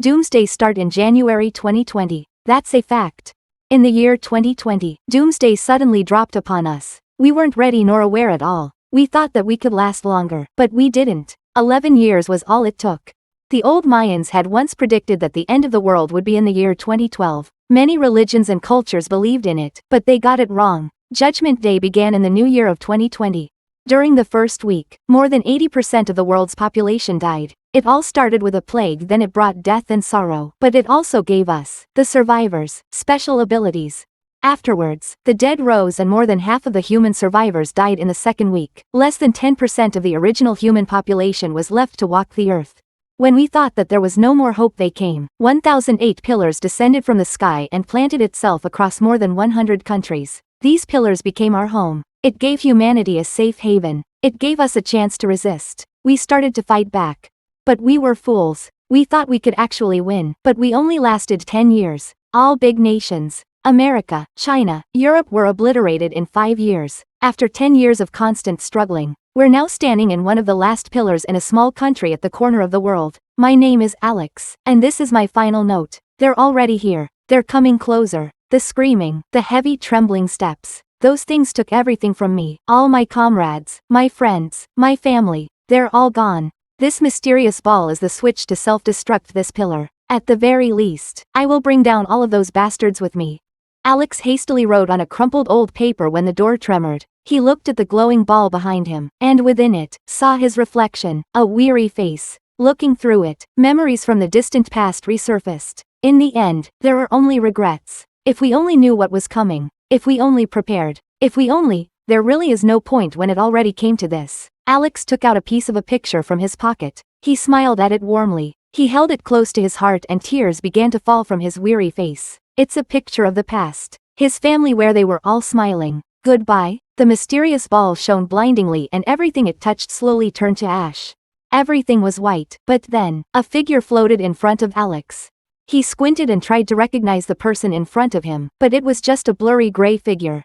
Doomsday start in January 2020. That's a fact. In the year 2020, Doomsday suddenly dropped upon us. We weren't ready nor aware at all. We thought that we could last longer, but we didn't. 11 years was all it took. The old Mayans had once predicted that the end of the world would be in the year 2012. Many religions and cultures believed in it, but they got it wrong. Judgment Day began in the new year of 2020. During the first week, more than 80% of the world's population died. It all started with a plague, then it brought death and sorrow, but it also gave us, the survivors, special abilities. Afterwards, the dead rose and more than half of the human survivors died in the second week. Less than 10% of the original human population was left to walk the earth. When we thought that there was no more hope, they came. 1008 pillars descended from the sky and planted itself across more than 100 countries. These pillars became our home. It gave humanity a safe haven. It gave us a chance to resist. We started to fight back. But we were fools. We thought we could actually win, but we only lasted 10 years. All big nations, America, China, Europe, were obliterated in 5 years. After 10 years of constant struggling, we're now standing in one of the last pillars in a small country at the corner of the world. My name is Alex, and this is my final note. They're already here. They're coming closer. The screaming, the heavy trembling steps. Those things took everything from me. All my comrades, my friends, my family, they're all gone. This mysterious ball is the switch to self-destruct this pillar. At the very least, I will bring down all of those bastards with me. Alex hastily wrote on a crumpled old paper when the door tremored. He looked at the glowing ball behind him, and within it, saw his reflection, a weary face. Looking through it, memories from the distant past resurfaced. In the end, there are only regrets. If we only knew what was coming. If we only prepared. If we only, there really is no point when it already came to this. Alex took out a piece of a picture from his pocket. He smiled at it warmly. He held it close to his heart and tears began to fall from his weary face. It's a picture of the past. His family where they were all smiling. Goodbye. The mysterious ball shone blindingly and everything it touched slowly turned to ash. Everything was white, but then, a figure floated in front of Alex. He squinted and tried to recognize the person in front of him, but it was just a blurry gray figure.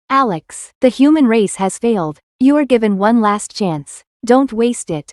Alex, the human race has failed. You are given one last chance. Don't waste it.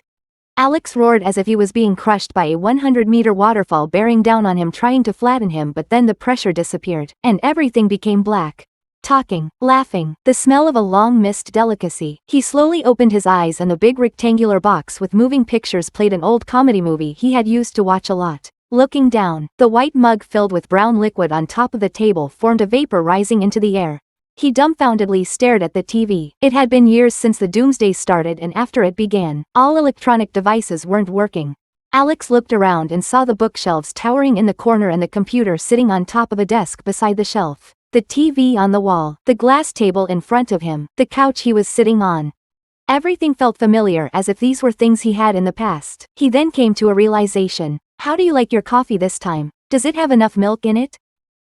Alex roared as if he was being crushed by a 100-meter waterfall bearing down on him trying to flatten him, but then the pressure disappeared, and everything became black. Talking, laughing, the smell of a long missed delicacy. He slowly opened his eyes and the big rectangular box with moving pictures played an old comedy movie he had used to watch a lot. Looking down, the white mug filled with brown liquid on top of the table formed a vapor rising into the air. He dumbfoundedly stared at the TV. It had been years since the doomsday started and after it began, all electronic devices weren't working. Alex looked around and saw the bookshelves towering in the corner and the computer sitting on top of a desk beside the shelf. The TV on the wall, the glass table in front of him, the couch he was sitting on. Everything felt familiar as if these were things he had in the past. He then came to a realization. How do you like your coffee this time? Does it have enough milk in it?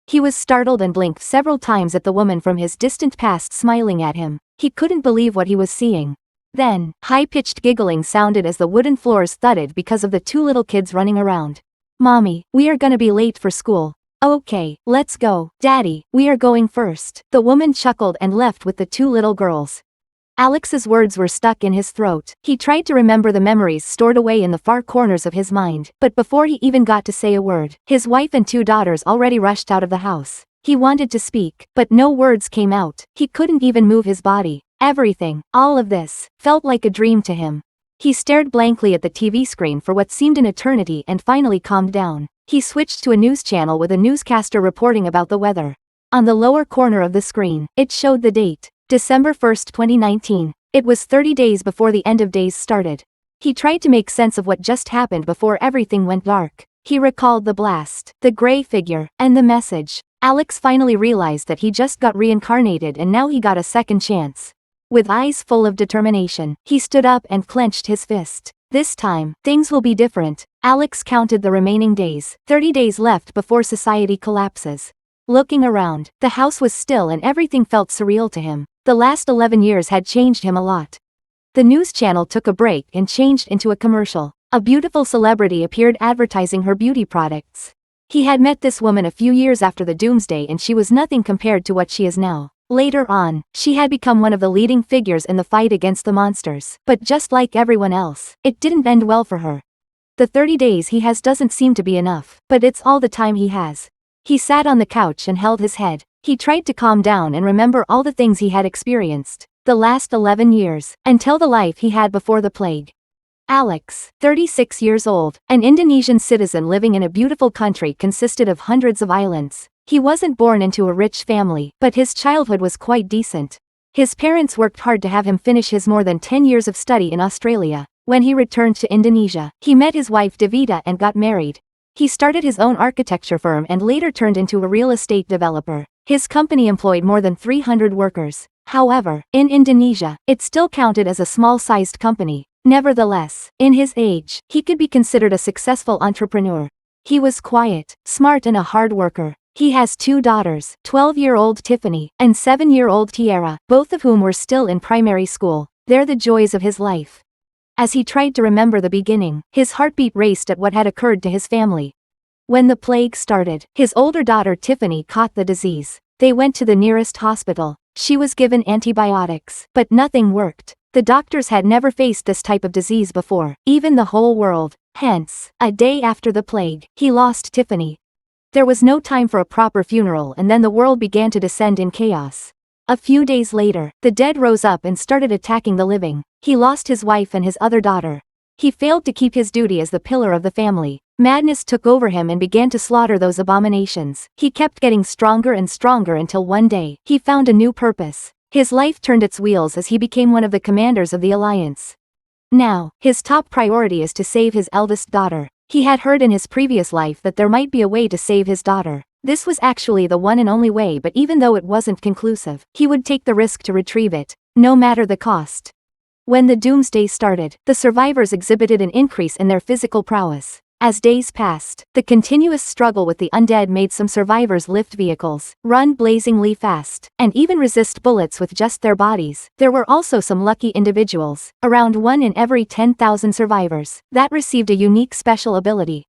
He was startled and blinked several times at the woman from his distant past smiling at him. He couldn't believe what he was seeing. Then, high-pitched giggling sounded as the wooden floors thudded because of the two little kids running around. Mommy, we are gonna be late for school. Okay, let's go. Daddy, we are going first. The woman chuckled and left with the two little girls. Alex's words were stuck in his throat. He tried to remember the memories stored away in the far corners of his mind, but before he even got to say a word, his wife and two daughters already rushed out of the house. He wanted to speak, but no words came out. He couldn't even move his body. Everything, all of this, felt like a dream to him. He stared blankly at the TV screen for what seemed an eternity and finally calmed down. He switched to a news channel with a newscaster reporting about the weather. On the lower corner of the screen, it showed the date. December 1st, 2019. It was 30 days before the end of days started. He tried to make sense of what just happened before everything went dark. He recalled the blast, the gray figure, and the message. Alex finally realized that he just got reincarnated and now he got a second chance. With eyes full of determination, he stood up and clenched his fist. This time, things will be different. Alex counted the remaining days, 30 days left before society collapses. Looking around, the house was still and everything felt surreal to him. The last 11 years had changed him a lot. The news channel took a break and changed into a commercial. A beautiful celebrity appeared advertising her beauty products. He had met this woman a few years after the doomsday and she was nothing compared to what she is now. Later on, she had become one of the leading figures in the fight against the monsters. But just like everyone else, it didn't end well for her. The 30 days he has doesn't seem to be enough, but it's all the time he has. He sat on the couch and held his head. He tried to calm down and remember all the things he had experienced, the last 11 years, until the life he had before the plague. Alex, 36 years old, an Indonesian citizen living in a beautiful country consisted of hundreds of islands. He wasn't born into a rich family, but his childhood was quite decent. His parents worked hard to have him finish his more than 10 years of study in Australia. When he returned to Indonesia, he met his wife Devita and got married. He started his own architecture firm and later turned into a real estate developer. His company employed more than 300 workers. However, in Indonesia, it still counted as a small-sized company. Nevertheless, in his age, he could be considered a successful entrepreneur. He was quiet, smart and a hard worker. He has 2 daughters, 12-year-old Tiffany and 7-year-old Tiara, both of whom were still in primary school. They're the joys of his life. As he tried to remember the beginning, his heartbeat raced at what had occurred to his family. When the plague started, his older daughter Tiffany caught the disease. They went to the nearest hospital. She was given antibiotics, but nothing worked. The doctors had never faced this type of disease before, even the whole world. Hence, a day after the plague, he lost Tiffany. There was no time for a proper funeral and then the world began to descend in chaos. A few days later, the dead rose up and started attacking the living. He lost his wife and his other daughter. He failed to keep his duty as the pillar of the family. Madness took over him and began to slaughter those abominations. He kept getting stronger and stronger until one day, he found a new purpose. His life turned its wheels as he became one of the commanders of the Alliance. Now, his top priority is to save his eldest daughter. He had heard in his previous life that there might be a way to save his daughter. This was actually the one and only way, but even though it wasn't conclusive, he would take the risk to retrieve it, no matter the cost. When the doomsday started, the survivors exhibited an increase in their physical prowess. As days passed, the continuous struggle with the undead made some survivors lift vehicles, run blazingly fast, and even resist bullets with just their bodies. There were also some lucky individuals, around 1 in every 10,000 survivors, that received a unique special ability.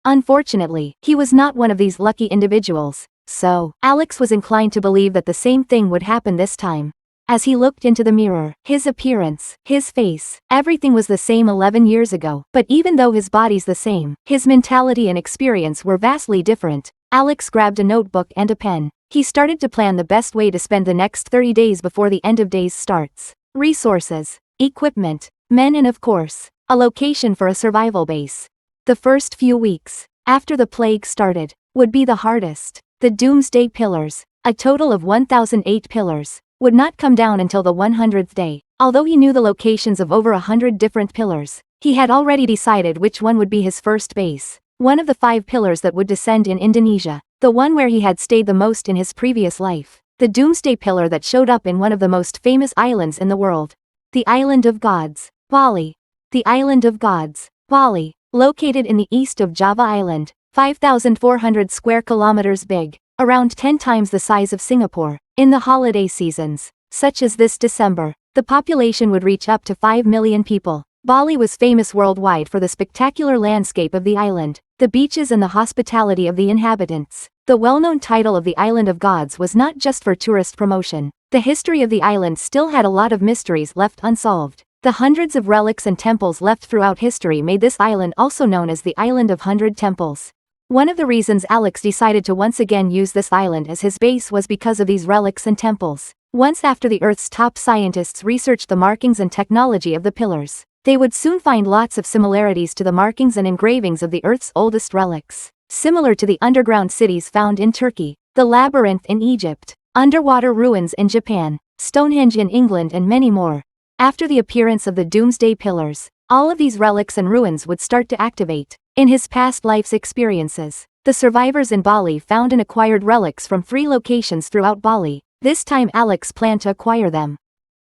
Unfortunately, he was not one of these lucky individuals, so Alex was inclined to believe that the same thing would happen this time. As he looked into the mirror, his appearance, his face, everything was the same 11 years ago, but even though his body's the same, his mentality and experience were vastly different. Alex grabbed a notebook and a pen. He started to plan the best way to spend the next 30 days before the end of days starts. Resources, equipment, men and of course, a location for a survival base. The first few weeks, after the plague started, would be the hardest. The doomsday pillars, a total of 1,008 pillars, would not come down until the 100th day. Although he knew the locations of over 100 different pillars, he had already decided which one would be his first base. One of the 5 pillars that would descend in Indonesia, the one where he had stayed the most in his previous life. The doomsday pillar that showed up in one of the most famous islands in the world. The Island of Gods, Bali. The Island of Gods, Bali, located in the east of Java Island, 5,400 square kilometers big, around 10 times the size of Singapore. In the holiday seasons, such as this December, the population would reach up to 5 million people. Bali was famous worldwide for the spectacular landscape of the island, the beaches and the hospitality of the inhabitants. The well-known title of the Island of Gods was not just for tourist promotion. The history of the island still had a lot of mysteries left unsolved. The hundreds of relics and temples left throughout history made this island also known as the Island of 100 Temples. One of the reasons Alex decided to once again use this island as his base was because of these relics and temples. Once after the Earth's top scientists researched the markings and technology of the pillars, they would soon find lots of similarities to the markings and engravings of the Earth's oldest relics. Similar to the underground cities found in Turkey, the labyrinth in Egypt, underwater ruins in Japan, Stonehenge in England and many more. After the appearance of the Doomsday Pillars, all of these relics and ruins would start to activate. In his past life's experiences, the survivors in Bali found and acquired relics from 3 locations throughout Bali. This time Alex planned to acquire them.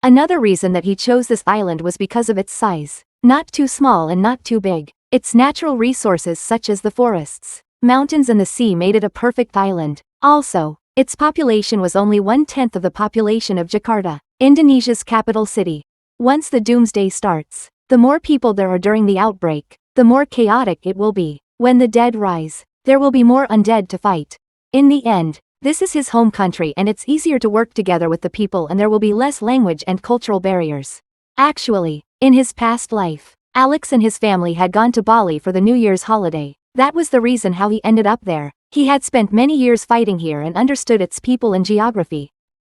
Another reason that he chose this island was because of its size. Not too small and not too big. Its natural resources such as the forests, mountains and the sea made it a perfect island. Also, its population was only 1/10 of the population of Jakarta, Indonesia's capital city. Once the doomsday starts, the more people there are during the outbreak, the more chaotic it will be. When the dead rise, there will be more undead to fight. In the end, this is his home country and it's easier to work together with the people and there will be less language and cultural barriers. Actually, in his past life, Alex and his family had gone to Bali for the New Year's holiday. That was the reason how he ended up there. He had spent many years fighting here and understood its people and geography.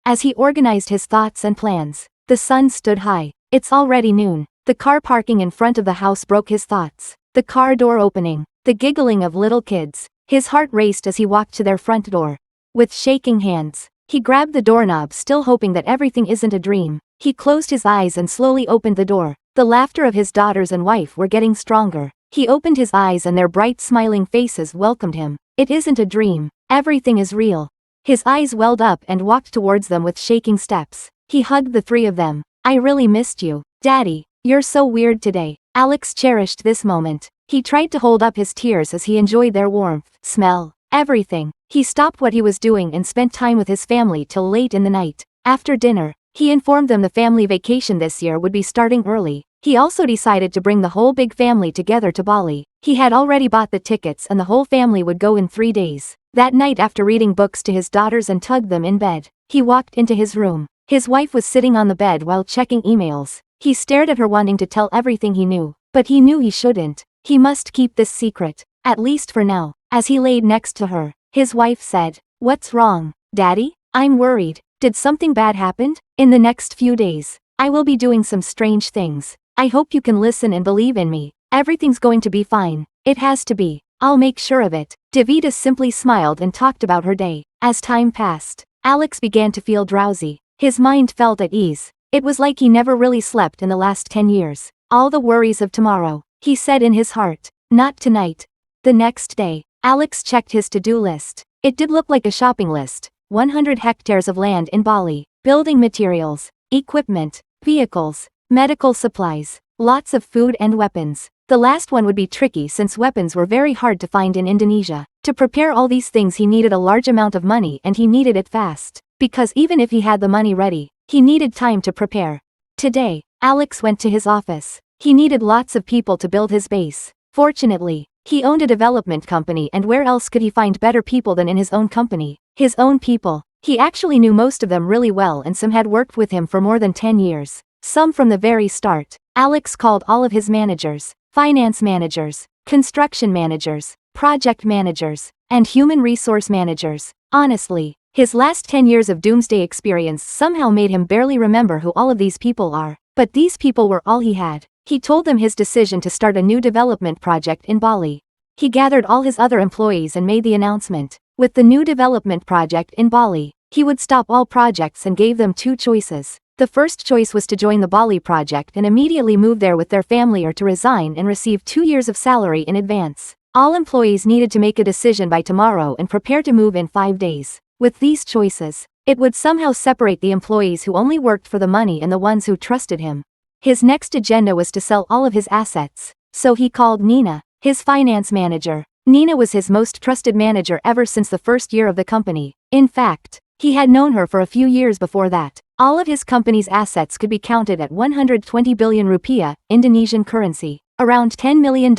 As he organized his thoughts and plans, the sun stood high. It's already noon. The car parking in front of the house broke his thoughts. The car door opening, the giggling of little kids. His heart raced as he walked to their front door. With shaking hands, he grabbed the doorknob, still hoping that everything isn't a dream. He closed his eyes and slowly opened the door. The laughter of his daughters and wife were getting stronger. He opened his eyes and their bright smiling faces welcomed him. It isn't a dream. Everything is real. His eyes welled up and walked towards them with shaking steps. He hugged the three of them. I really missed you, Daddy. You're so weird today. Alex cherished this moment. He tried to hold up his tears as he enjoyed their warmth, smell, everything. He stopped what he was doing and spent time with his family till late in the night. After dinner, he informed them the family vacation this year would be starting early. He also decided to bring the whole big family together to Bali. He had already bought the tickets and the whole family would go in 3 days. That night, after reading books to his daughters and tugged them in bed, he walked into his room. His wife was sitting on the bed while checking emails. He stared at her, wanting to tell everything he knew, but he knew he shouldn't. He must keep this secret, at least for now. As he laid next to her, his wife said, "What's wrong, Daddy? I'm worried. Did something bad happen? In the next few days, I will be doing some strange things. I hope you can listen and believe in me. Everything's going to be fine. It has to be. I'll make sure of it." Davida simply smiled and talked about her day. As time passed, Alex began to feel drowsy. His mind felt at ease. It was like he never really slept in the last 10 years. All the worries of tomorrow, he said in his heart. Not tonight. The next day, Alex checked his to-do list. It did look like a shopping list. 100 hectares of land in Bali, building materials, equipment, vehicles, medical supplies, lots of food and weapons. The last one would be tricky since weapons were very hard to find in Indonesia. To prepare all these things he needed a large amount of money, and he needed it fast. Because even if he had the money ready, he needed time to prepare. Today, Alex went to his office. He needed lots of people to build his base. Fortunately, he owned a development company, and where else could he find better people than in his own company? His own people. He actually knew most of them really well, and some had worked with him for more than 10 years. Some from the very start. Alex called all of his managers, finance managers, construction managers, project managers, and human resource managers. Honestly, his last 10 years of doomsday experience somehow made him barely remember who all of these people are. But these people were all he had. He told them his decision to start a new development project in Bali. He gathered all his other employees and made the announcement. With the new development project in Bali, he would stop all projects and gave them 2 choices. The first choice was to join the Bali project and immediately move there with their family, or to resign and receive 2 years of salary in advance. All employees needed to make a decision by tomorrow and prepare to move in 5 days. With these choices, it would somehow separate the employees who only worked for the money and the ones who trusted him. His next agenda was to sell all of his assets. So he called Nina, his finance manager. Nina was his most trusted manager ever since the first year of the company. In fact, he had known her for a few years before that. All of his company's assets could be counted at 120 billion rupiah, Indonesian currency, around $10 million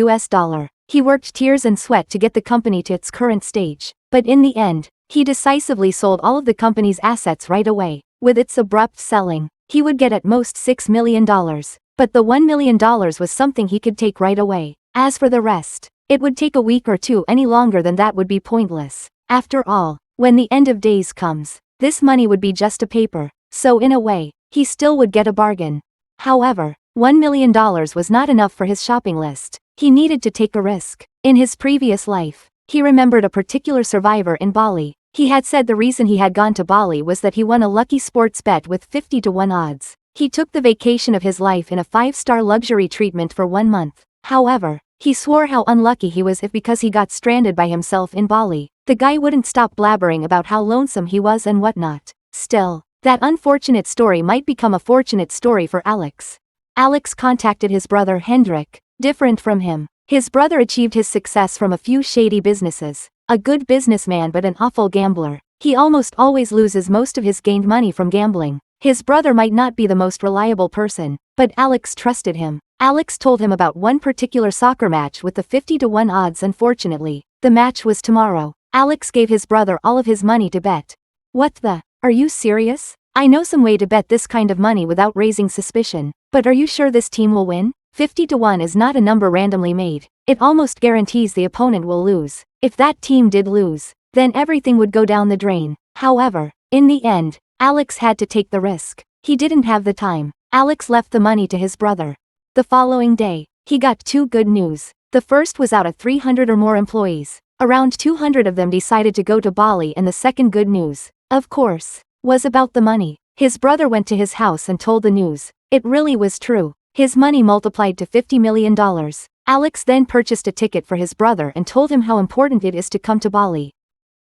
US dollar. He worked tears and sweat to get the company to its current stage. But in the end, he decisively sold all of the company's assets right away. With its abrupt selling, he would get at most $6 million. But the $1 million was something he could take right away. As for the rest, it would take a week or 2. Any longer than that would be pointless. After all, when the end of days comes, this money would be just a paper. So in a way, he still would get a bargain. However, $1 million was not enough for his shopping list. He needed to take a risk. In his previous life, he remembered a particular survivor in Bali. He had said the reason he had gone to Bali was that he won a lucky sports bet with 50 to 1 odds. He took the vacation of his life in a 5-star luxury treatment for 1 month. However, he swore how unlucky he was if, because he got stranded by himself in Bali, the guy wouldn't stop blabbering about how lonesome he was and whatnot. Still, that unfortunate story might become a fortunate story for Alex. Alex contacted his brother Hendrik. Different from him, his brother achieved his success from a few shady businesses. A good businessman but an awful gambler. He almost always loses most of his gained money from gambling. His brother might not be the most reliable person, but Alex trusted him. Alex told him about one particular soccer match with the 50 to 1 odds. Unfortunately, the match was tomorrow. Alex gave his brother all of his money to bet. What the? Are you serious? I know some way to bet this kind of money without raising suspicion. But are you sure this team will win? 50 to 1 is not a number randomly made. It almost guarantees the opponent will lose. If that team did lose, then everything would go down the drain. However, in the end, Alex had to take the risk. He didn't have the time. Alex left the money to his brother. The following day, he got two good news. The first was out of 300 or more employees. Around 200 of them decided to go to Bali, and the second good news, of course, was about the money. His brother went to his house and told the news. It really was true. His money multiplied to $50 million. Alex then purchased a ticket for his brother and told him how important it is to come to Bali.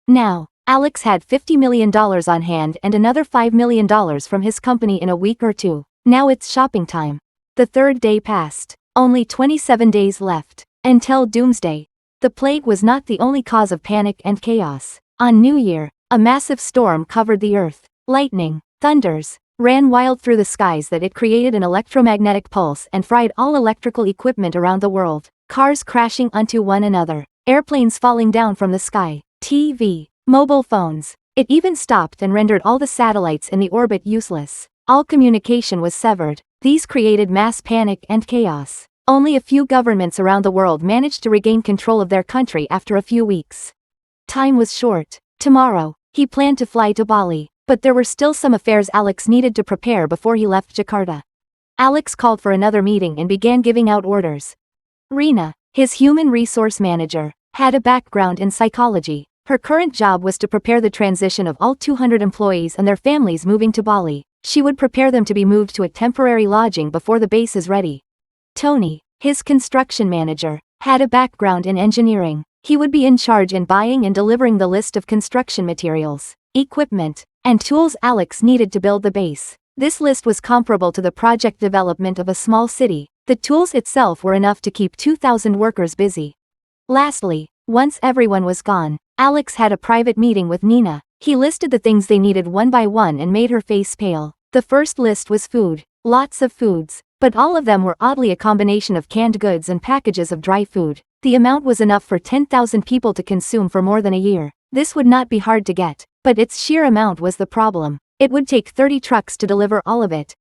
Now, Alex had $50 million on hand and another $5 million from his company in a week or two. Now it's shopping time. The third day passed. Only 27 days left. Until doomsday. The plague was not the only cause of panic and chaos. On New Year, a massive storm covered the earth. Lightning, thunders, ran wild through the skies that it created an electromagnetic pulse and fried all electrical equipment around the world. Cars crashing onto one another. Airplanes falling down from the sky. TV, mobile phones. It even stopped and rendered all the satellites in the orbit useless. All communication was severed. These created mass panic and chaos. Only a few governments around the world managed to regain control of their country after a few weeks. Time was short. Tomorrow, he planned to fly to Bali, but there were still some affairs Alex needed to prepare before he left Jakarta. Alex called for another meeting and began giving out orders. Rina, his human resource manager, had a background in psychology. Her current job was to prepare the transition of all 200 employees and their families moving to Bali. She would prepare them to be moved to a temporary lodging before the base is ready. Tony, his construction manager, had a background in engineering. He would be in charge in buying and delivering the list of construction materials, equipment, and tools Alex needed to build the base. This list was comparable to the project development of a small city. The tools itself were enough to keep 2,000 workers busy. Lastly, once everyone was gone, Alex had a private meeting with Nina. He listed the things they needed one by one and made her face pale. The first list was food. Lots of foods, but all of them were oddly a combination of canned goods and packages of dry food. The amount was enough for 10,000 people to consume for more than a year. This would not be hard to get, but its sheer amount was the problem. It would take 30 trucks to deliver all of it.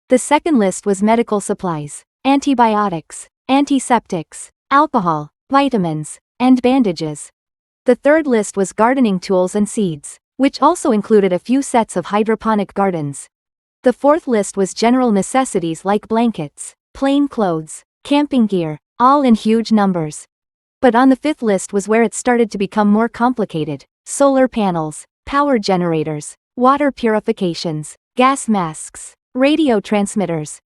The second list was medical supplies, antibiotics, antiseptics, alcohol, vitamins, and bandages. The third list was gardening tools and seeds, which also included a few sets of hydroponic gardens. The fourth list was general necessities like blankets, plain clothes, camping gear, all in huge numbers. But on the fifth list was where it started to become more complicated. Solar panels, power generators, water purifications, gas masks, radio transmitters.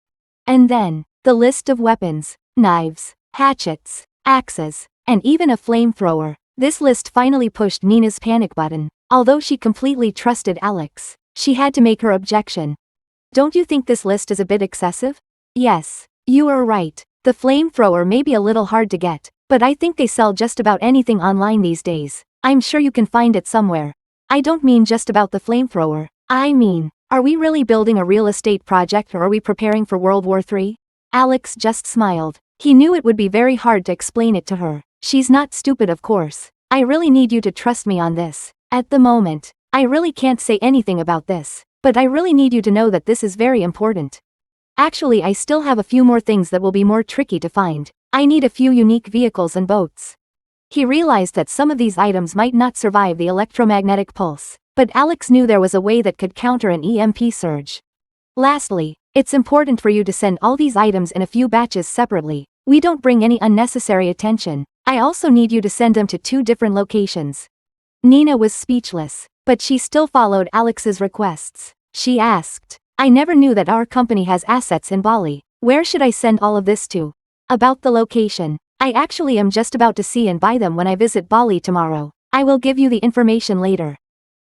And then, the list of weapons, knives, hatchets, axes, and even a flamethrower. This list finally pushed Nina's panic button. Although she completely trusted Alex, she had to make her objection. Don't you think this list is a bit excessive? Yes, you are right. The flamethrower may be a little hard to get, but I think they sell just about anything online these days. I'm sure you can find it somewhere. I don't mean just about the flamethrower. I mean, are we really building a real estate project or are we preparing for World War III? Alex just smiled. He knew it would be very hard to explain it to her. She's not stupid, of course. I really need you to trust me on this. At the moment, I really can't say anything about this. But I really need you to know that this is very important. Actually, I still have a few more things that will be more tricky to find. I need a few unique vehicles and boats. He realized that some of these items might not survive the electromagnetic pulse, but Alex knew there was a way that could counter an EMP surge. Lastly, it's important for you to send all these items in a few batches separately. We don't bring any unnecessary attention. I also need you to send them to 2 different locations. Nina was speechless, but she still followed Alex's requests. She asked, I never knew that our company has assets in Bali. Where should I send all of this to? About the location. I actually am just about to see and buy them when I visit Bali tomorrow. I will give you the information later.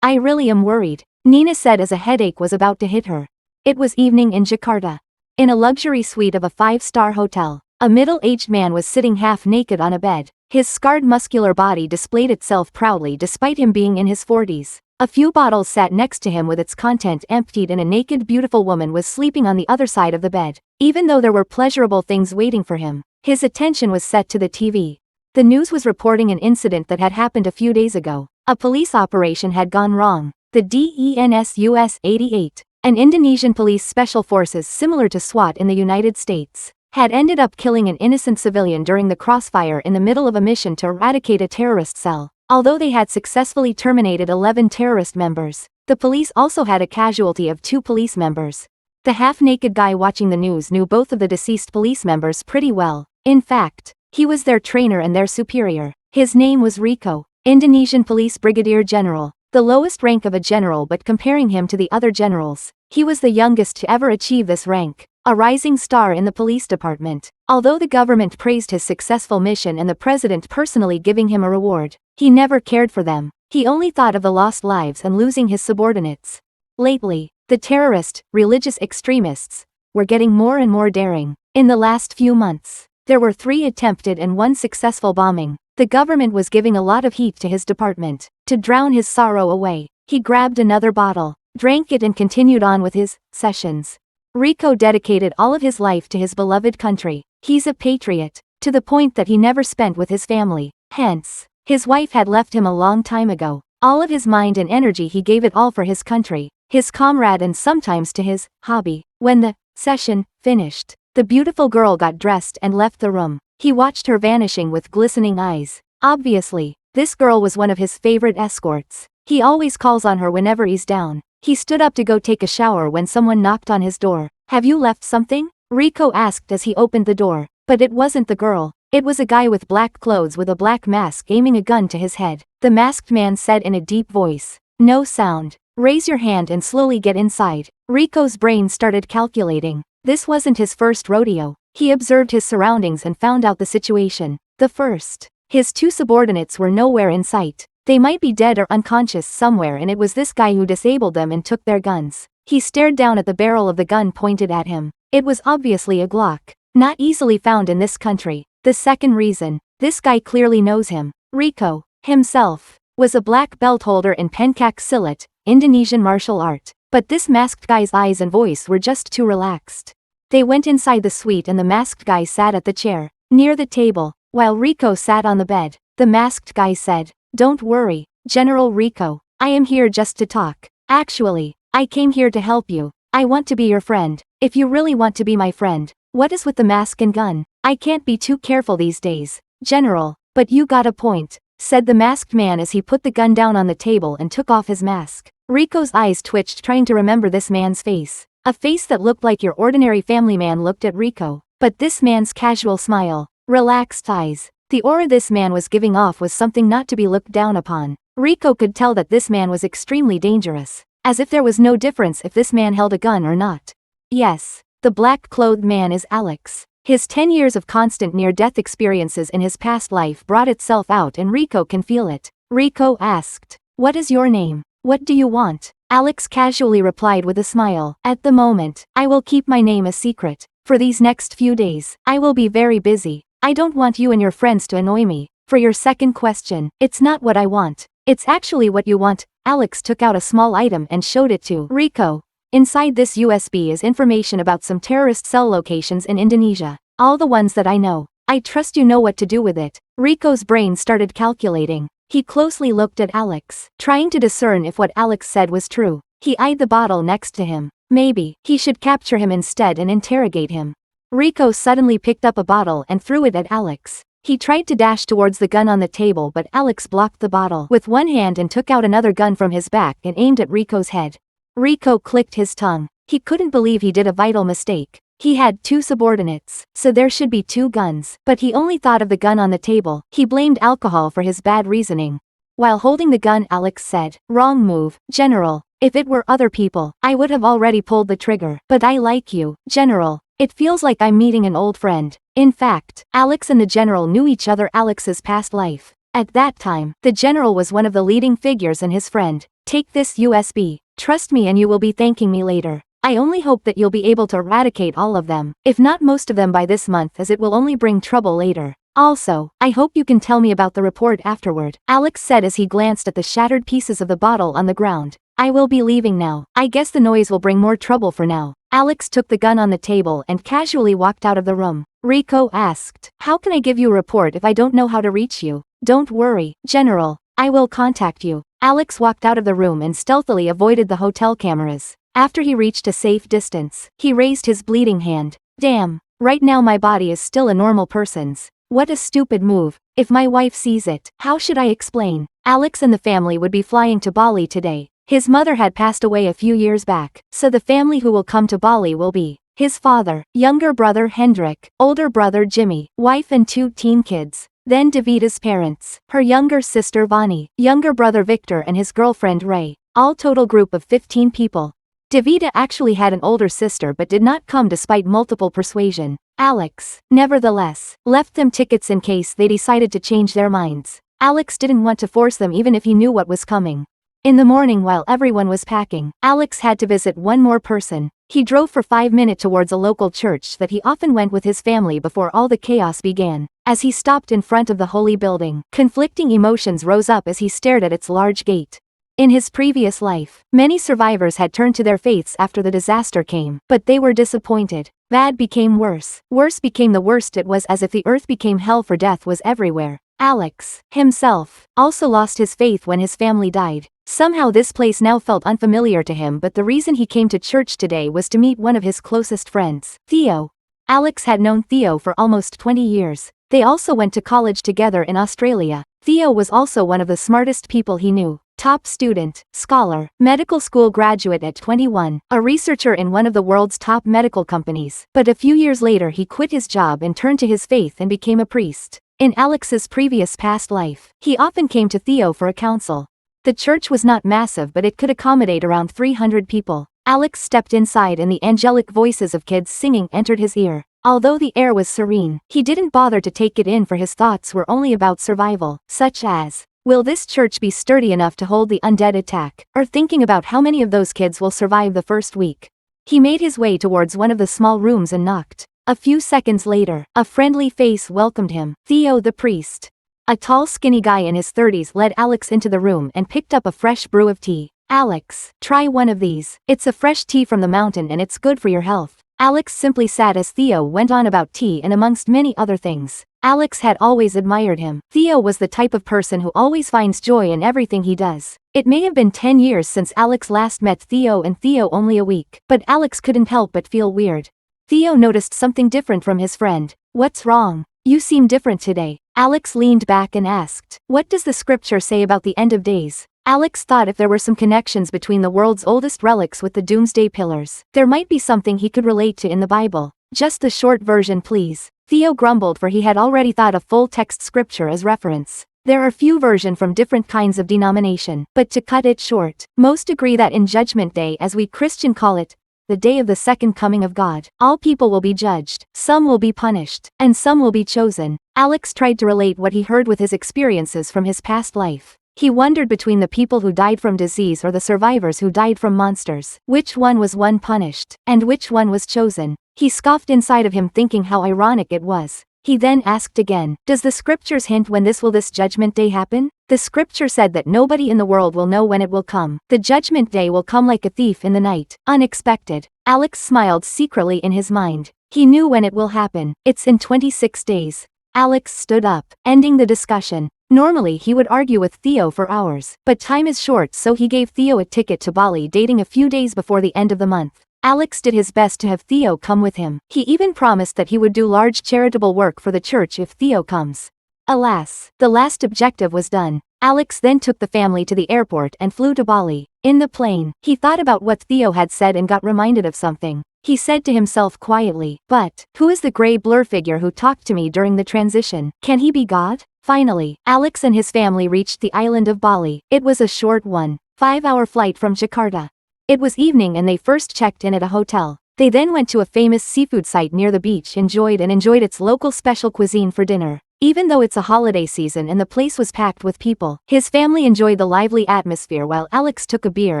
I really am worried, Nina said as a headache was about to hit her. It was evening in Jakarta. In a luxury suite of a 5-star hotel, a middle-aged man was sitting half naked on a bed. His scarred muscular body displayed itself proudly despite him being in his 40s. A few bottles sat next to him with its content emptied and a naked beautiful woman was sleeping on the other side of the bed. Even though there were pleasurable things waiting for him, his attention was set to the TV. The news was reporting an incident that had happened a few days ago. A police operation had gone wrong. The DENSUS 88, an Indonesian police special forces similar to SWAT in the United States, had ended up killing an innocent civilian during the crossfire in the middle of a mission to eradicate a terrorist cell. Although they had successfully terminated 11 terrorist members, the police also had a casualty of 2 police members. The half-naked guy watching the news knew both of the deceased police members pretty well. In fact, he was their trainer and their superior. His name was Rico, Indonesian Police Brigadier General, the lowest rank of a general, but comparing him to the other generals, he was the youngest to ever achieve this rank, a rising star in the police department. Although the government praised his successful mission and the president personally giving him a reward, he never cared for them. He only thought of the lost lives and losing his subordinates. Lately, the terrorist, religious extremists, were getting more and more daring. In the last few months, there were 3 attempted and 1 successful bombing. The government was giving a lot of heat to his department. To drown his sorrow away, he grabbed another bottle, drank it and continued on with his sessions. Rico dedicated all of his life to his beloved country. He's a patriot, to the point that he never spent with his family. Hence, his wife had left him a long time ago. All of his mind and energy he gave it all for his country, his comrade and sometimes to his hobby. When the session finished, the beautiful girl got dressed and left the room. He watched her vanishing with glistening eyes. Obviously, this girl was one of his favorite escorts. He always calls on her whenever he's down. He stood up to go take a shower when someone knocked on his door. "Have you left something?" Rico asked as he opened the door. But it wasn't the girl. It was a guy with black clothes with a black mask aiming a gun to his head. The masked man said in a deep voice, "No sound. Raise your hand and slowly get inside." Rico's brain started calculating. This wasn't his first rodeo. He observed his surroundings and found out the situation. The first, his 2 subordinates were nowhere in sight. They might be dead or unconscious somewhere, and it was this guy who disabled them and took their guns. He stared down at the barrel of the gun pointed at him. It was obviously a Glock, not easily found in this country. The second reason, this guy clearly knows him. Rico, himself, was a black belt holder in Pencak Silat, Indonesian martial art. But this masked guy's eyes and voice were just too relaxed. They went inside the suite and the masked guy sat at the chair, near the table, while Rico sat on the bed. The masked guy said, "Don't worry, General Rico. I am here just to talk. Actually, I came here to help you. I want to be your friend. If you really want to be my friend, what is with the mask and gun? I can't be too careful these days, General, but you got a point," said the masked man as he put the gun down on the table and took off his mask. Rico's eyes twitched trying to remember this man's face. A face that looked like your ordinary family man looked at Rico. But this man's casual smile, relaxed eyes, the aura this man was giving off was something not to be looked down upon. Rico could tell that this man was extremely dangerous, as if there was no difference if this man held a gun or not. Yes, the black-clothed man is Alex. His 10 years of constant near-death experiences in his past life brought itself out and Rico can feel it. Rico asked, "What is your name? What do you want?" Alex casually replied with a smile, "At the moment, I will keep my name a secret. For these next few days, I will be very busy. I don't want you and your friends to annoy me. For your second question, it's not what I want. It's actually what you want." Alex took out a small item and showed it to Rico. "Inside this USB is information about some terrorist cell locations in Indonesia. All the ones that I know. I trust you know what to do with it." Rico's brain started calculating. He closely looked at Alex, trying to discern if what Alex said was true. He eyed the bottle next to him. Maybe he should capture him instead and interrogate him. Rico suddenly picked up a bottle and threw it at Alex. He tried to dash towards the gun on the table, but Alex blocked the bottle with one hand and took out another gun from his back and aimed at Rico's head. Rico clicked his tongue. He couldn't believe he did a vital mistake. He had 2 subordinates, so there should be 2 guns. But he only thought of the gun on the table. He blamed alcohol for his bad reasoning. While holding the gun, Alex said, "Wrong move, General. If it were other people, I would have already pulled the trigger. But I like you, General. It feels like I'm meeting an old friend." In fact, Alex and the General knew each other. Alex's past life. At that time, the General was one of the leading figures and his friend. "Take this USB. Trust me and you will be thanking me later. I only hope that you'll be able to eradicate all of them, if not most of them by this month, as it will only bring trouble later. Also, I hope you can tell me about the report afterward," Alex said as he glanced at the shattered pieces of the bottle on the ground. "I will be leaving now. I guess the noise will bring more trouble for now." Alex took the gun on the table and casually walked out of the room. Rico asked, "How can I give you a report if I don't know how to reach you?" "Don't worry, General. I will contact you." Alex walked out of the room and stealthily avoided the hotel cameras. After he reached a safe distance, he raised his bleeding hand. "Damn, Right now my body is still a normal person's. What a stupid move. If my wife sees it, how should I explain? Alex and the family would be flying to Bali today. His mother had passed away a few years back, so the family who will come to Bali will be his father, younger brother Hendrik, older brother Jimmy, wife and 2 teen kids. Then Davita's parents, her younger sister Vani, younger brother Victor and his girlfriend Ray, all total group of 15 people. Davita actually had an older sister but did not come despite multiple persuasion. Alex, nevertheless, left them tickets in case they decided to change their minds. Alex didn't want to force them even if he knew what was coming. In the morning while everyone was packing, Alex had to visit one more person. He drove for 5 minutes towards a local church that he often went with his family before all the chaos began. As he stopped in front of the holy building, conflicting emotions rose up as he stared at its large gate. In his previous life, many survivors had turned to their faiths after the disaster came, but they were disappointed. Bad became worse. Worse became the worst. It was as if the earth became hell, for death was everywhere. Alex, himself, also lost his faith when his family died. Somehow this place now felt unfamiliar to him, but the reason he came to church today was to meet one of his closest friends, Theo. Alex had known Theo for almost 20 years. They also went to college together in Australia. Theo was also one of the smartest people he knew. Top student, scholar, medical school graduate at 21, a researcher in one of the world's top medical companies. But a few years later he quit his job and turned to his faith and became a priest. In Alex's previous past life, he often came to Theo for a counsel. The church was not massive, but it could accommodate around 300 people. Alex stepped inside and the angelic voices of kids singing entered his ear. Although the air was serene, he didn't bother to take it in, for his thoughts were only about survival, such as, will this church be sturdy enough to hold the undead attack, or thinking about how many of those kids will survive the first week. He made his way towards one of the small rooms and knocked. A few seconds later, a friendly face welcomed him, Theo the priest. A tall skinny guy in his 30s led Alex into the room and picked up a fresh brew of tea. Alex, try one of these. It's a fresh tea from the mountain and it's good for your health. Alex simply sat as Theo went on about tea and amongst many other things. Alex had always admired him. Theo was the type of person who always finds joy in everything he does. It may have been 10 years since Alex last met Theo and Theo only a week, but Alex couldn't help but feel weird. Theo noticed something different from his friend. What's wrong? You seem different today. Alex leaned back and asked, what does the scripture say about the end of days? Alex thought if there were some connections between the world's oldest relics with the doomsday pillars, there might be something he could relate to in the Bible. Just the short version please. Theo grumbled, for he had already thought of full text scripture as reference. There are few versions from different kinds of denomination, but to cut it short, most agree that in Judgment Day, as we Christian call it, the day of the second coming of God, all people will be judged, some will be punished, and some will be chosen. Alex tried to relate what he heard with his experiences from his past life. He wondered between the people who died from disease or the survivors who died from monsters. Which one was one punished, and which one was chosen? He scoffed inside of him, thinking how ironic it was. He then asked again, does the scriptures hint when this judgment day happen? The scripture said that nobody in the world will know when it will come. The judgment day will come like a thief in the night, unexpected. Alex smiled secretly in his mind. He knew when it will happen. It's in 26 days. Alex stood up, ending the discussion. Normally he would argue with Theo for hours, but time is short, so he gave Theo a ticket to Bali dating a few days before the end of the month. Alex did his best to have Theo come with him. He even promised that he would do large charitable work for the church if Theo comes. Alas, the last objective was done. Alex then took the family to the airport and flew to Bali. In the plane, he thought about what Theo had said and got reminded of something. He said to himself quietly, but, who is the gray blur figure who talked to me during the transition? Can he be God? Finally, Alex and his family reached the island of Bali. It was a short 1.5-hour flight from Jakarta. It was evening and they first checked in at a hotel. They then went to a famous seafood site near the beach, enjoyed its local special cuisine for dinner. Even though it's a holiday season and the place was packed with people, his family enjoyed the lively atmosphere while Alex took a beer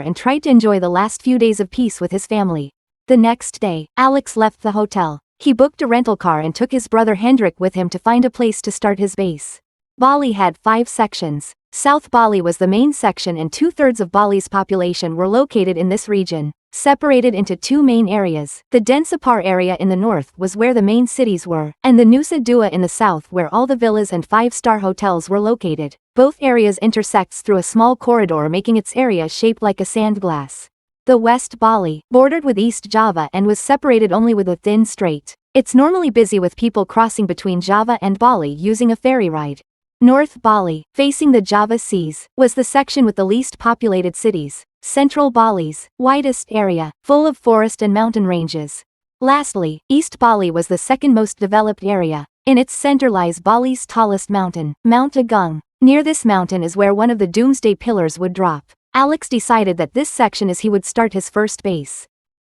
and tried to enjoy the last few days of peace with his family. The next day, Alex left the hotel. He booked a rental car and took his brother Hendrik with him to find a place to start his base. Bali had 5 sections. South Bali was the main section and 2/3 of Bali's population were located in this region, separated into 2 main areas. The Densapar area in the north was where the main cities were, and the Nusa Dua in the south where all the villas and 5-star hotels were located. Both areas intersects through a small corridor, making its area shaped like a sand glass. The West Bali bordered with East Java and was separated only with a thin strait. It's normally busy with people crossing between Java and Bali using a ferry ride. North Bali, facing the Java Seas, was the section with the least populated cities. Central Bali's widest area, full of forest and mountain ranges. Lastly, East Bali was the second most developed area. In its center lies Bali's tallest mountain, Mount Agung. Near this mountain is where one of the doomsday pillars would drop. Alex decided that this section is he would start his first base.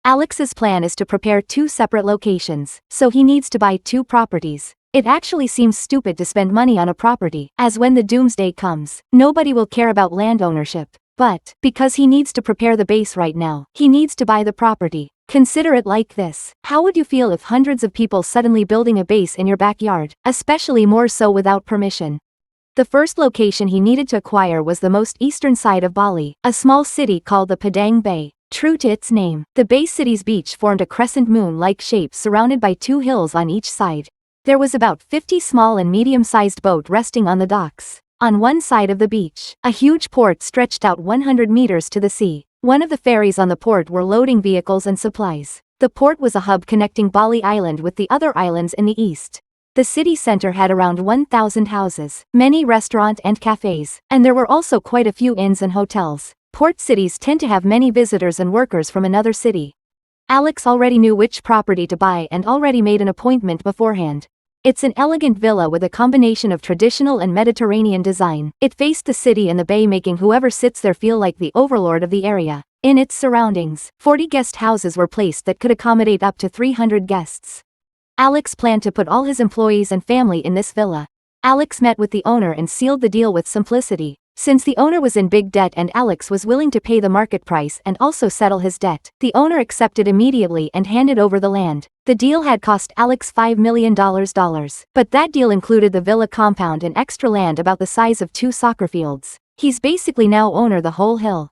Alex's plan is to prepare 2 separate locations, so he needs to buy 2 properties. It actually seems stupid to spend money on a property, as when the doomsday comes, nobody will care about land ownership. But, because he needs to prepare the base right now, he needs to buy the property. Consider it like this. How would you feel if hundreds of people suddenly building a base in your backyard, especially more so without permission? The first location he needed to acquire was the most eastern side of Bali, a small city called the Padang Bay. True to its name, the Bay City's beach formed a crescent moon-like shape surrounded by 2 hills on each side. There was about 50 small and medium-sized boats resting on the docks. On one side of the beach, a huge port stretched out 100 meters to the sea. One of the ferries on the port were loading vehicles and supplies. The port was a hub connecting Bali Island with the other islands in the east. The city center had around 1,000 houses, many restaurants and cafes, and there were also quite a few inns and hotels. Port cities tend to have many visitors and workers from another city. Alex already knew which property to buy and already made an appointment beforehand. It's an elegant villa with a combination of traditional and Mediterranean design. It faced the city and the bay, making whoever sits there feel like the overlord of the area. In its surroundings, 40 guest houses were placed that could accommodate up to 300 guests. Alex planned to put all his employees and family in this villa. Alex met with the owner and sealed the deal with simplicity. Since the owner was in big debt and Alex was willing to pay the market price and also settle his debt, the owner accepted immediately and handed over the land. The deal had cost Alex $5 million, but that deal included the villa compound and extra land about the size of 2 soccer fields. He's basically now owner the whole hill.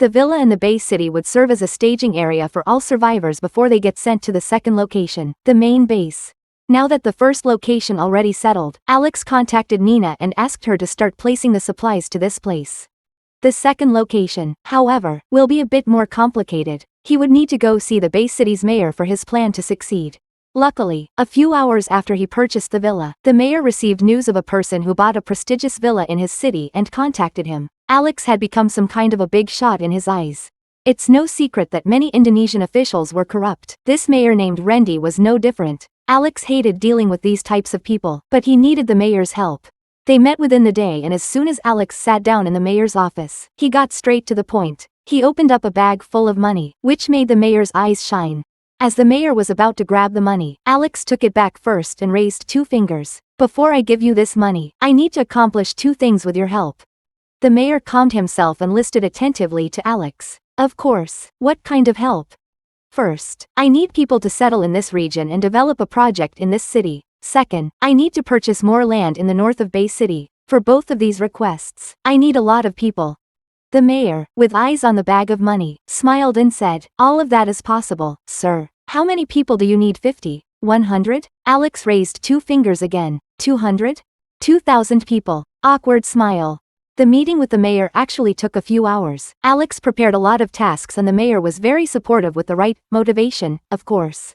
The villa in the Bay City would serve as a staging area for all survivors before they get sent to the second location, the main base. Now that the first location already settled, Alex contacted Nina and asked her to start placing the supplies to this place. The second location, however, will be a bit more complicated. He would need to go see the Bay City's mayor for his plan to succeed. Luckily, a few hours after he purchased the villa, the mayor received news of a person who bought a prestigious villa in his city and contacted him. Alex had become some kind of a big shot in his eyes. It's no secret that many Indonesian officials were corrupt. This mayor named Randy was no different. Alex hated dealing with these types of people, but he needed the mayor's help. They met within the day, and as soon as Alex sat down in the mayor's office, he got straight to the point. He opened up a bag full of money, which made the mayor's eyes shine. As the mayor was about to grab the money, Alex took it back first and raised 2 fingers. "Before I give you this money, I need to accomplish 2 things with your help." The mayor calmed himself and listened attentively to Alex. "Of course, what kind of help?" "First, I need people to settle in this region and develop a project in this city. Second, I need to purchase more land in the north of Bay City. For both of these requests, I need a lot of people." The mayor, with eyes on the bag of money, smiled and said, "All of that is possible, sir. How many people do you need? 50? 100? Alex raised 2 fingers again. 200? 2,000 people. Awkward smile. The meeting with the mayor actually took a few hours. Alex prepared a lot of tasks and the mayor was very supportive with the right motivation, of course.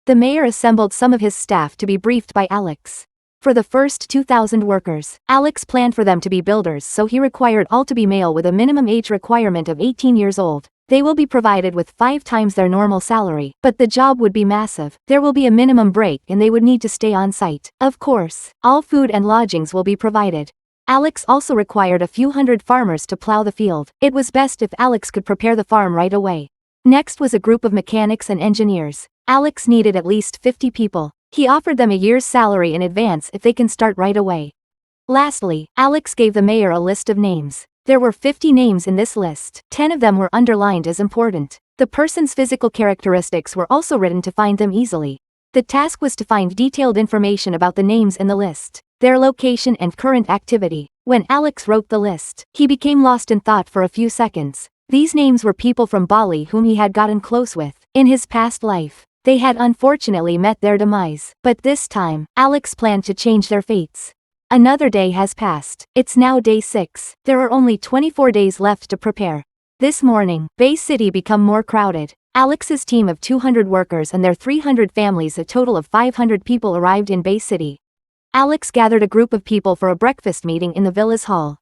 The mayor assembled some of his staff to be briefed by Alex. For the first 2,000 workers, Alex planned for them to be builders, so he required all to be male with a minimum age requirement of 18 years old. They will be provided with 5 times their normal salary, but the job would be massive. There will be a minimum break and they would need to stay on site. Of course, all food and lodgings will be provided. Alex also required a few hundred farmers to plow the field. It was best if Alex could prepare the farm right away. Next was a group of mechanics and engineers. Alex needed at least 50 people. He offered them a year's salary in advance if they can start right away. Lastly, Alex gave the mayor a list of names. There were 50 names in this list. 10 of them were underlined as important. The person's physical characteristics were also written to find them easily. The task was to find detailed information about the names in the list, their location and current activity. When Alex wrote the list, he became lost in thought for a few seconds. These names were people from Bali whom he had gotten close with in his past life. They had unfortunately met their demise, but this time, Alex planned to change their fates. Another day has passed. It's now day 6. There are only 24 days left to prepare. This morning, Bay City became more crowded. Alex's team of 200 workers and their 300 families, a total of 500 people, arrived in Bay City. Alex gathered a group of people for a breakfast meeting in the villa's hall.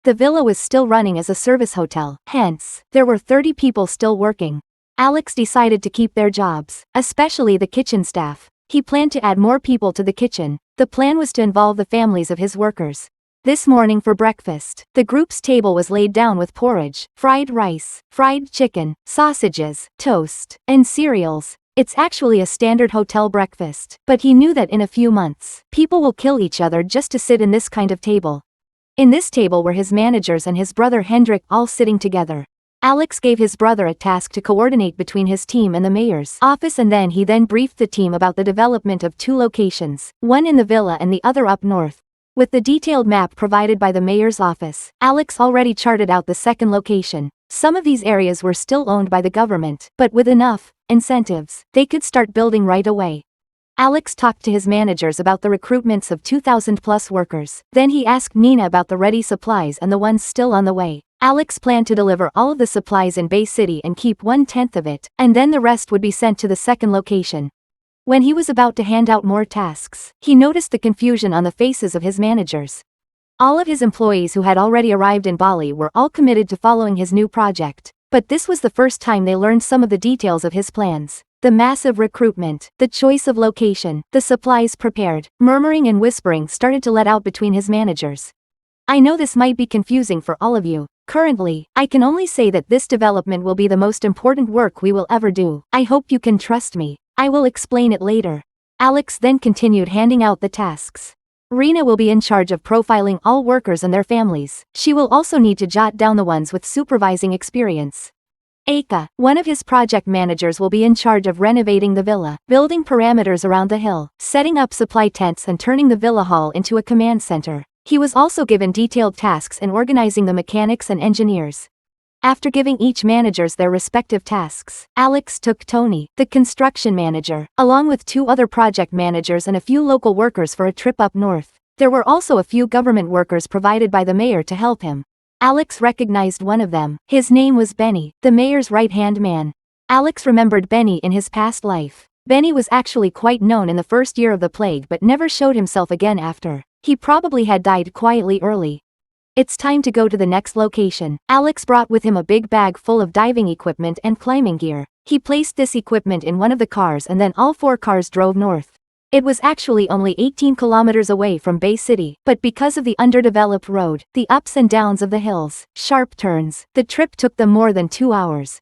The villa was still running as a service hotel, hence, there were 30 people still working. Alex decided to keep their jobs, especially the kitchen staff. He planned to add more people to the kitchen. The plan was to involve the families of his workers. This morning for breakfast, the group's table was laid down with porridge, fried rice, fried chicken, sausages, toast, and cereals. It's actually a standard hotel breakfast, but he knew that in a few months, people will kill each other just to sit in this kind of table. In this table were his managers and his brother Hendrik all sitting together. Alex gave his brother a task to coordinate between his team and the mayor's office, and then he briefed the team about the development of 2 locations, one in the villa and the other up north. With the detailed map provided by the mayor's office, Alex already charted out the second location. Some of these areas were still owned by the government, but with enough incentives, they could start building right away. Alex talked to his managers about the recruitments of 2,000 plus workers. Then he asked Nina about the ready supplies and the ones still on the way. Alex planned to deliver all of the supplies in Bay City and keep 1/10 of it, and then the rest would be sent to the second location. When he was about to hand out more tasks, he noticed the confusion on the faces of his managers. All of his employees who had already arrived in Bali were all committed to following his new project, but this was the first time they learned some of the details of his plans. The massive recruitment, the choice of location, the supplies prepared, murmuring and whispering started to let out between his managers. I know this might be confusing for all of you. Currently, I can only say that this development will be the most important work we will ever do. I hope you can trust me. I will explain it later. Alex then continued handing out the tasks. Rena will be in charge of profiling all workers and their families. She will also need to jot down the ones with supervising experience. Aka, one of his project managers, will be in charge of renovating the villa, building parameters around the hill, setting up supply tents and turning the villa hall into a command center. He was also given detailed tasks in organizing the mechanics and engineers. After giving each managers their respective tasks, Alex took Tony, the construction manager, along with 2 other project managers and a few local workers for a trip up north. There were also a few government workers provided by the mayor to help him. Alex recognized one of them. His name was Benny, the mayor's right-hand man. Alex remembered Benny in his past life. Benny was actually quite known in the first year of the plague but never showed himself again after. He probably had died quietly early. It's time to go to the next location. Alex brought with him a big bag full of diving equipment and climbing gear. He placed this equipment in one of the cars and then all 4 cars drove north. It was actually only 18 kilometers away from Bay City, but because of the underdeveloped road, the ups and downs of the hills, sharp turns, the trip took them more than 2 hours.